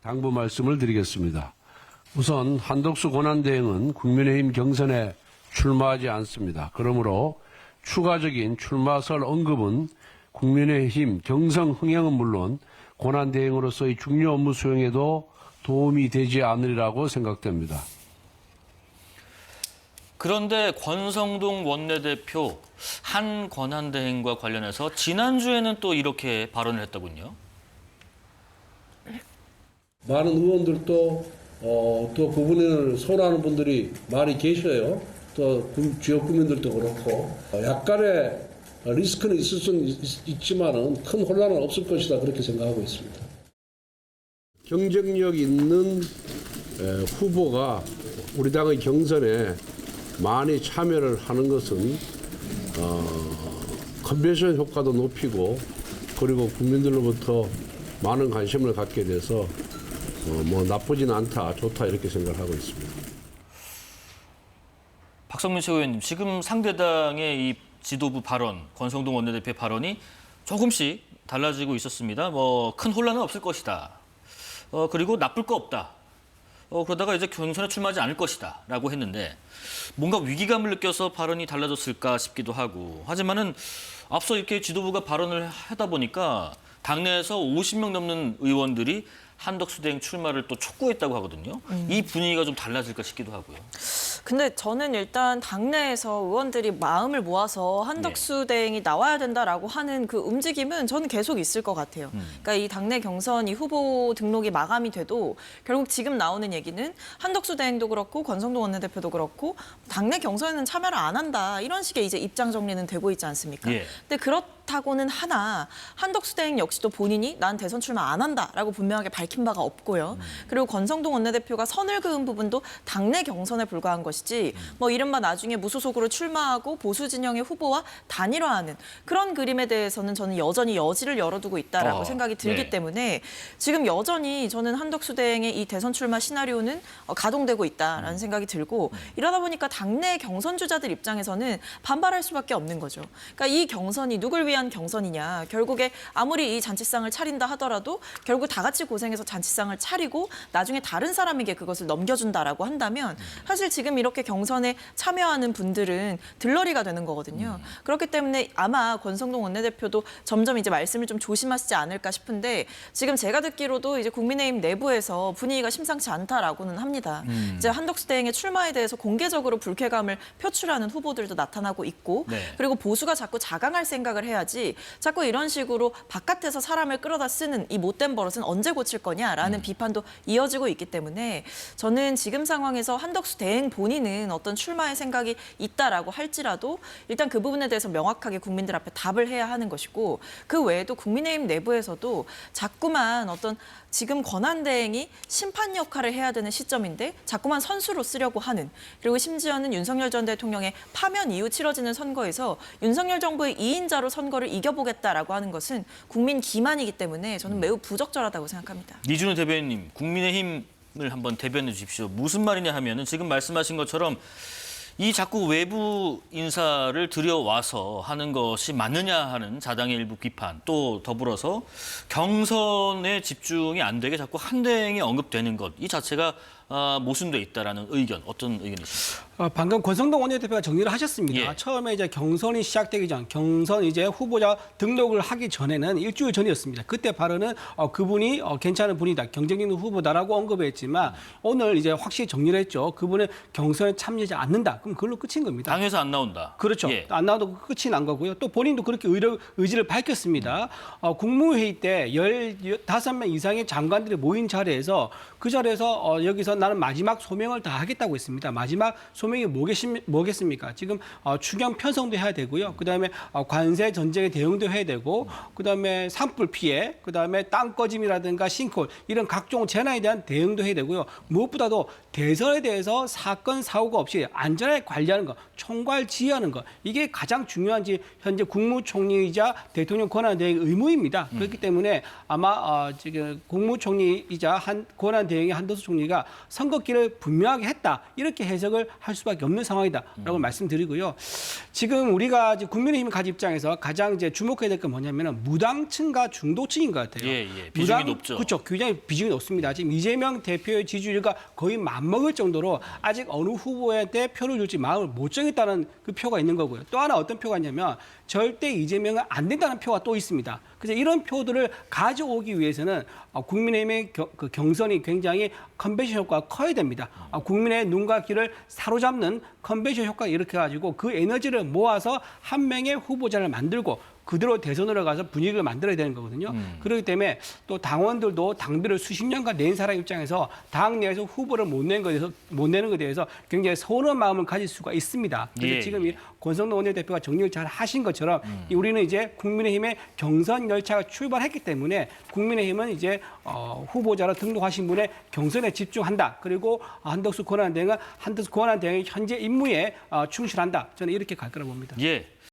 당부 말씀을 드리겠습니다. 우선 한덕수 권한대행은 국민의힘 경선에 출마하지 않습니다. 그러므로 추가적인 출마설 언급은 국민의힘 경선 흥행은 물론 권한대행으로서의 중요 업무 수행에도 도움이 되지 않으리라고 생각됩니다. 그런데 권성동 원내대표 한 권한대행과 관련해서 지난주에는 또 이렇게 발언을 했더군요. 많은 의원들도 또 그분을 소홀하는 분들이 많이 계셔요. 또 지역 구민들도 그렇고 약간의 리스크는 있을 수는 있지만은 큰 혼란은 없을 것이다 그렇게 생각하고 있습니다. 경쟁력 있는 후보가 우리 당의 경선에 많이 참여를 하는 것은 컨벤션 효과도 높이고 그리고 국민들로부터 많은 관심을 갖게 돼서 뭐 나쁘진 않다, 좋다 이렇게 생각을 하고 있습니다. 박성민 최고위원님, 지금 상대당의 이 지도부 발언, 권성동 원내대표의 발언이 조금씩 달라지고 있었습니다. 뭐 큰 혼란은 없을 것이다. 그리고 나쁠 거 없다. 그러다가 이제 경선에 출마하지 않을 것이다 라고 했는데 뭔가 위기감을 느껴서 발언이 달라졌을까 싶기도 하고 하지만은 앞서 이렇게 지도부가 발언을 하다 보니까 당내에서 50명 넘는 의원들이 한덕수 대행 출마를 또 촉구했다고 하거든요. 이 분위기가 좀 달라질까 싶기도 하고요. 근데 저는 일단 당내에서 의원들이 마음을 모아서 한덕수 대행이 나와야 된다라고 하는 그 움직임은 저는 계속 있을 것 같아요. 그러니까 이 당내 경선이 후보 등록이 마감이 돼도 결국 지금 나오는 얘기는 한덕수 대행도 그렇고 권성동 원내대표도 그렇고 당내 경선에는 참여를 안 한다. 이런 식의 이제 입장 정리는 되고 있지 않습니까? 예. 근데 그렇다고는 하나 한덕수 대행 역시도 본인이 난 대선 출마 안 한다라고 분명하게 밝힌 바가 없고요. 그리고 권성동 원내대표가 선을 그은 부분도 당내 경선에 불과한 것이지 뭐 이른바 나중에 무소속으로 출마하고 보수 진영의 후보와 단일화하는 그런 그림에 대해서는 저는 여전히 여지를 열어두고 있다라고 생각이 들기 네. 때문에 지금 여전히 저는 한덕수 대행의 이 대선 출마 시나리오는 가동되고 있다라는 생각이 들고 이러다 보니까 당내 경선 주자들 입장에서는 반발할 수밖에 없는 거죠. 그러니까 이 경선이 누굴 위한 경선이냐. 결국에 아무리 이 잔치상을 차린다 하더라도 결국 다 같이 고생해서 잔치상을 차리고 나중에 다른 사람에게 그것을 넘겨준다라고 한다면 사실 지금 이렇게 경선에 참여하는 분들은 들러리가 되는 거거든요. 그렇기 때문에 아마 권성동 원내대표도 점점 이제 말씀을 좀 조심하시지 않을까 싶은데 지금 제가 듣기로도 이제 국민의힘 내부에서 분위기가 심상치 않다라고는 합니다. 이제 한덕수 대행의 출마에 대해서 공개적으로 불쾌감을 표출하는 후보들도 나타나고 있고 네. 그리고 보수가 자꾸 자강할 생각을 해야지 자꾸 이런 식으로 바깥에서 사람을 끌어다 쓰는 이 못된 버릇은 언제 고칠 거냐라는 비판도 이어지고 있기 때문에 저는 지금 상황에서 한덕수 대행 본인은 어떤 출마의 생각이 있다라고 할지라도 일단 그 부분에 대해서 명확하게 국민들 앞에 답을 해야 하는 것이고 그 외에도 국민의힘 내부에서도 자꾸만 어떤 지금 권한대행이 심판 역할을 해야 되는 시점인데 자꾸만 선수로 쓰려고 하는 그리고 심지어는 윤석열 전 대통령의 파면 이후 치러지는 선거에서 윤석열 정부의 2인자로 선거를 이겨보겠다라고 하는 것은 국민 기만이기 때문에 저는 매우 부적절하다고 생각합니다. 이준우 대변인님, 국민의힘을 한번 대변해 주십시오. 무슨 말이냐 하면은 지금 말씀하신 것처럼 이 자꾸 외부 인사를 들여와서 하는 것이 맞느냐 하는 자당의 일부 비판, 또 더불어서 경선에 집중이 안 되게 자꾸 한 대행이 언급되는 것, 이 자체가 모순돼 있다라는 의견, 어떤 의견이십니까? 방금 권성동 원내대표가 정리를 하셨습니다. 예. 처음에 이제 경선이 시작되기 전, 경선 이제 후보자 등록을 하기 전에는 일주일 전이었습니다. 그때 발언은 그분이 괜찮은 분이다, 경쟁 있는 후보다라고 언급했지만 오늘 이제 확실히 정리를 했죠. 그분은 경선에 참여하지 않는다. 그럼 그걸로 끝인 겁니다. 당에서 안 나온다. 그렇죠. 예. 안 나와도 끝이 난 거고요. 또 본인도 그렇게 의지를 밝혔습니다. 국무회의 때 15명 이상의 장관들이 모인 자리에서 그 자리에서 여기서 나는 마지막 소명을 다 하겠다고 했습니다. 마지막 소명이 뭐겠습니까? 지금 추경 편성도 해야 되고요. 그다음에 관세 전쟁에 대응도 해야 되고 그다음에 산불 피해, 그다음에 땅 꺼짐이라든가 싱크홀 이런 각종 재난에 대한 대응도 해야 되고요. 무엇보다도 대선에 대해서 사건 사고가 없이 안전하게 관리하는 것, 총괄 지휘하는 것 이게 가장 중요한 현재 국무총리이자 대통령 권한대행의 의무입니다. 그렇기 때문에 아마 지금 국무총리이자 권한대행의 한덕수 총리가 선거길을 분명하게 했다. 이렇게 해석을 할 수밖에 없는 상황이다라고 말씀드리고요. 지금 우리가 이제 국민의힘 가지 입장에서 가장 이제 주목해야 될 건 뭐냐면은 무당층과 중도층인 것 같아요. 예, 비중이 높죠. 그렇죠. 굉장히 비중이 높습니다. 지금 이재명 대표의 지지율과 거의 맞먹을 정도로 아직 어느 후보한테 표를 줄지 마음을 못 정했다는 그 표가 있는 거고요. 또 하나 어떤 표가 있냐면 절대 이재명은 안 된다는 표가 또 있습니다. 그래서 이런 표들을 가져오기 위해서는 국민의힘의 그 경선이 굉장히 컨벤션 효과가 커야 됩니다. 국민의 눈과 귀를 사로잡는 컨벤션 효과가 이렇게 가지고 그 에너지를 모아서 한 명의 후보자를 만들고 그대로 대선으로 가서 분위기를 만들어야 되는 거거든요. 그렇기 때문에 또 당원들도 당비를 수십 년간 낸 사람 입장에서 당 내에서 후보를 못 내는 것에 대해서 굉장히 서운한 마음을 가질 수가 있습니다. 그래서 지금 이 권성동 원내대표가 정리를 잘 하신 것처럼 우리는 이제 국민의힘의 경선 열차가 출발했기 때문에 국민의힘은 이제 후보자로 등록하신 분의 경선에 집중한다. 그리고 한덕수 권한대행은 현재 임무에 충실한다. 저는 이렇게 갈 거라고 봅니다. 예.